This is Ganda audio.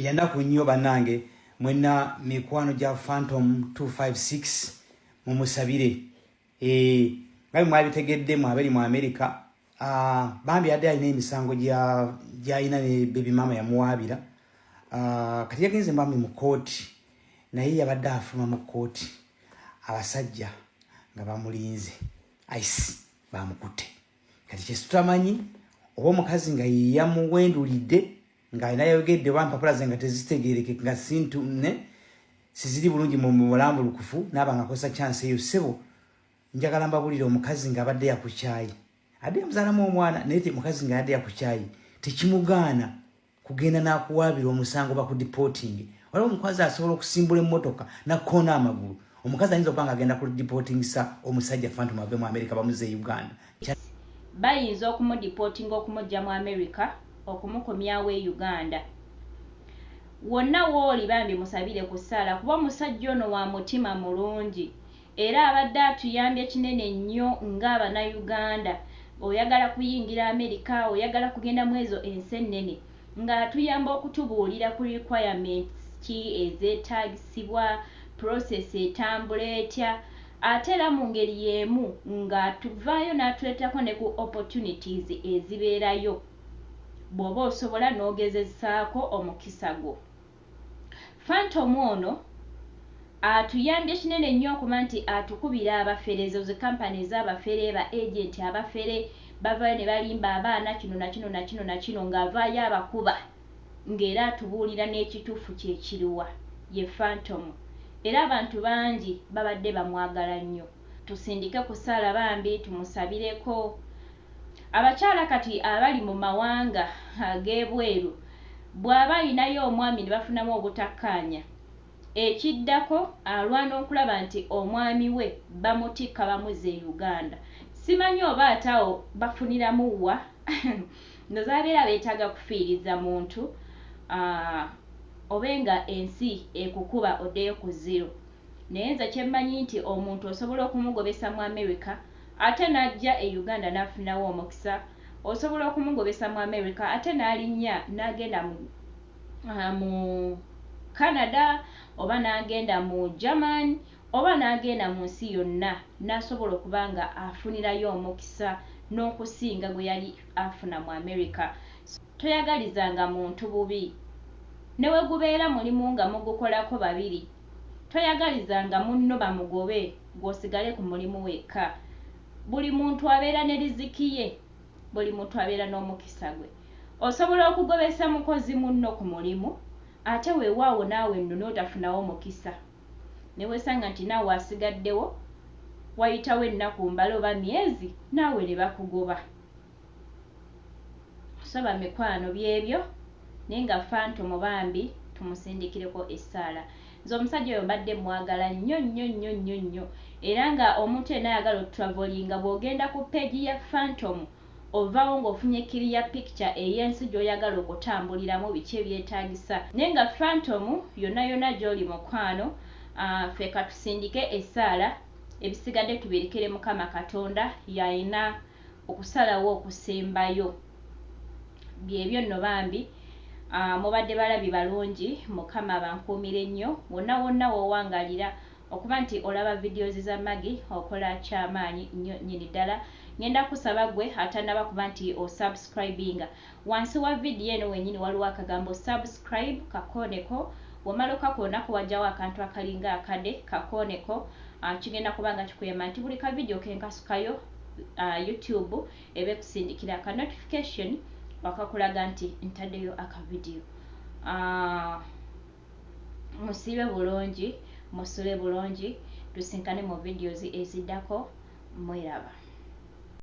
byanaku nnyo bannange mwenna mikwano gya Phantom 256 mumusabire nga mwabitegedde mwabali mu America bambi adde alina emisango gy'alina ne baby mama yamuwaabira kati yagenze mbambi mu kooti naye yabadde afuluma mu kooti abasajja nga bamulinze ice bamukutte kati kyesitamanyi oba omukazi nga yamuwendulidde nga alina yogedde bampapula ze nga tezitegeereke nga sintu ne siziri bulungi mu mulambulukufu n'aba nga akozesa chance eyo ssebo njagala mbabulire omukazi nga abadde yakukyayi adde yamuzaalamu omwana naye mukazi nga yadde yakukyayi tekimugaana kugenda n'akuwaabira omusango bakudipoting waliwo omukazi asobola okusimbula emmotoka nakkoona amagulu omukazi ayinza okuba nga agenda kudipotingisa omusajja Phantom ave mu America bamuze Uganda bayinza okumudipotinga okumujja mu America okumukomyawo e Uganda wonna wooli bambi musabire ku ssaala kuba omusajja ono wa mutima mulungi era abadde atuyambye kinene nnyo ng'Abannayuganda oyagala kuyingira America oyagala kugenda mu ezo ensi ennene ng'atuyamba okutubuulira ku requirements ki ezeetagisibwa process etambula etya ate era mu ngeri y'emu ng'atuvaayo n'atuleetako ne ku opportunities ezibeerayo bw'oba osobola n'ogezesaako omukisa gwo. Phantom ono atuyambye kinene nnyo okuba nti atukubira abafere ezo zi kampani ez'abafere ba agent abafere bavaayo ne balimba abaana kino na kino na kino na kino ng'avaayo abakuba ng'era atubuulira n'ekituufu kyekiriwa ye Phantom era abantu bangi babadde bamwagala nnyo. Tusindike ku ssaala bambi tumusabireko. Abakyala kati abali mu mawanga ag'ebweru bw'aba ayinayo omwami ne bafunamu obutakkaanya ekiddako alwana okulaba nti omwami we bamutikka bamuze Uganda. Simanyi oba atawo bafuniramu wa nozaabeera beetaaga kufiiriza muntu obenga ensi ekukuba oddeyo ku zero naye nze kyemmanyi nti omuntu osobola okumugobesa mu America ate n'ajja e Uganda n'afunirawo omukisa osobola okumugobesa mu America ate n'alinnya n'agenda mu Canada oba n'agenda mu Germany oba n'agenda mu nsi yonna n'asobola okuba nga afunirayo omukisa n'okusinga gwe yali afuna mu America. Toyagalizanga muntu bubi newe gubeera mulimu nga mugukolako babiri toyagalizanga munno bamugobe gwosigale ku mulimu wekka. Buli muntu abeera ne riziki ye buli muntu abeera n'omukisa gwe. Osobola okugobesa mukozi munno ku mulimu ate weewaawo naawe nno n'otafunawo omukisa ne weesanga nti naawe asigaddewo wayitawo ennaku mbala oba myezi naawe ne bakugoba. Saba mikwano byebyo naye nga Phantom bambi tumusindikireko essaala. Nze omusajja oyo mbadde mwagala nnyo nnyo nnyo nnyo nnyo era nga omuntu yenna ayagala otravelinga bw'ogenda ku page ya Phantom ovaawo ng'ofunye kiriya picture ey'ensi gy'oyagala okutambuliramu biki ebyetaagisa naye nga Phantom yonna yonna gy'oli mukwano ffe katusindike essaala ebisigadde tubirekere Mukama Katonda yalina okusalawo okusembayo. Byebyo nno bambi mubadde balabi balungi Mukama bankuumire nnyo wonna wonna woowangalira okuba nti olaba videos za Maggie okola kyamaanyi nnyo nnyini ddala. Ngenda kusaba gwe atanaba kuba nti osubscribinga wansi wa video eno wennyini waliwo akagambo subscribe kakooneko wamala okakoonako wajjawo akantu akalinga akade kakooneko kigenda kubanga kikuyamba nti buli ka video kenkasukayo YouTube ebe kusindikira aka notification wakakulaga nti ntaddeyo akavidiyo. Musiibe bulungi musule bulungi tusinkane mu videos eziddako mweraba.